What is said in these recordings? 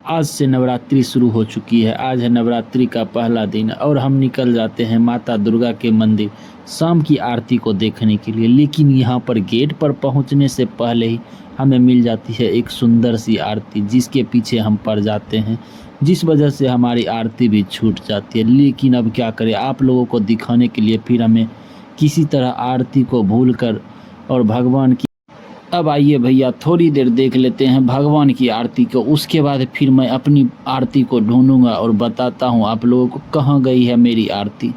आज से नवरात्रि शुरू हो चुकी है। आज है नवरात्रि का पहला दिन और हम निकल जाते हैं माता दुर्गा के मंदिर शाम की आरती को देखने के लिए। लेकिन यहाँ पर गेट पर पहुँचने से पहले ही हमें मिल जाती है एक सुंदर सी आरती, जिसके पीछे हम पड़ जाते हैं, जिस वजह से हमारी आरती भी छूट जाती है। लेकिन अब क्या करें, आप लोगों को दिखाने के लिए फिर हमें किसी तरह आरती को भूल कर और भगवान की अब आइए भैया थोड़ी देर देख लेते हैं भगवान की आरती को। उसके बाद फिर मैं अपनी आरती को ढूंढूंगा और बताता हूँ आप लोगों को कहाँ गई है मेरी आरती।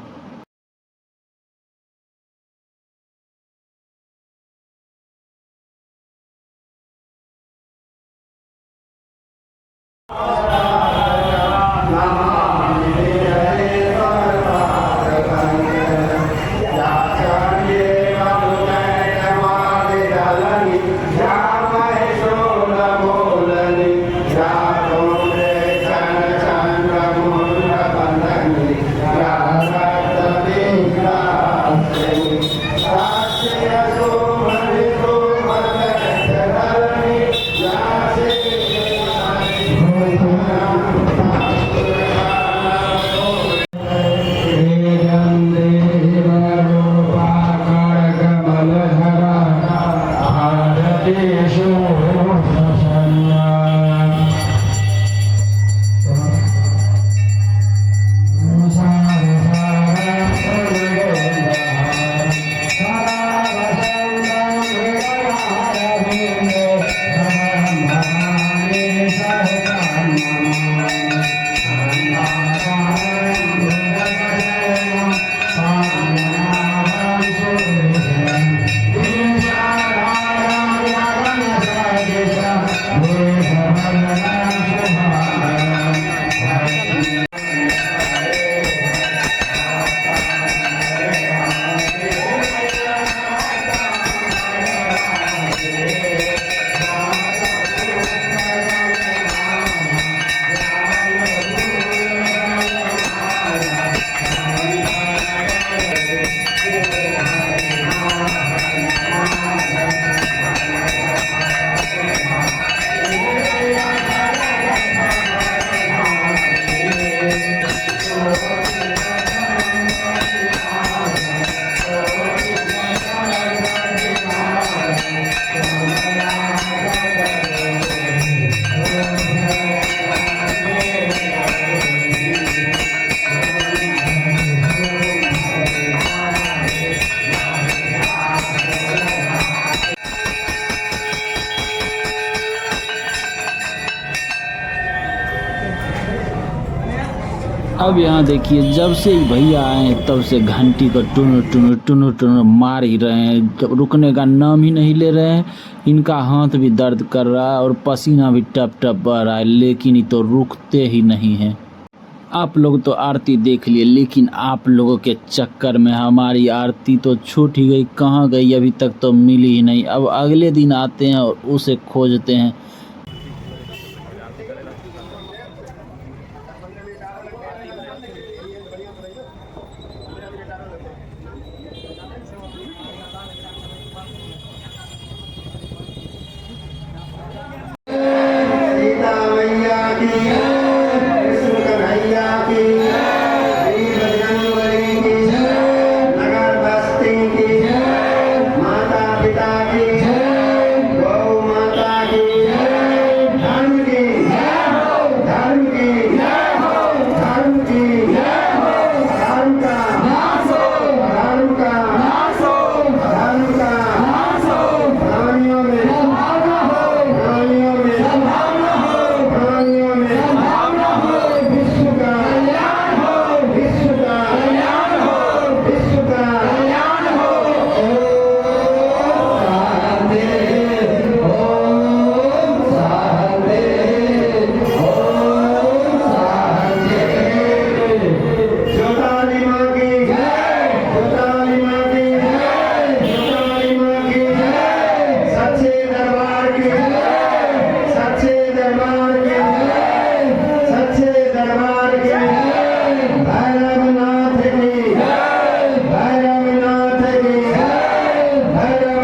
अब यहाँ देखिए, जब से ही भैया आए हैं तब से घंटी को टुन टुन टुन टुन मार ही रहे हैं, जब रुकने का नाम ही नहीं ले रहे हैं। इनका हाथ भी दर्द कर रहा है और पसीना भी टप टप बह रहा है, लेकिन ये तो रुकते ही नहीं हैं। आप लोग तो आरती देख लिए, लेकिन आप लोगों के चक्कर में हमारी आरती तो छूट ही गई। कहाँ गई अभी तक तो मिली ही नहीं। अब अगले दिन आते हैं और उसे खोजते हैं।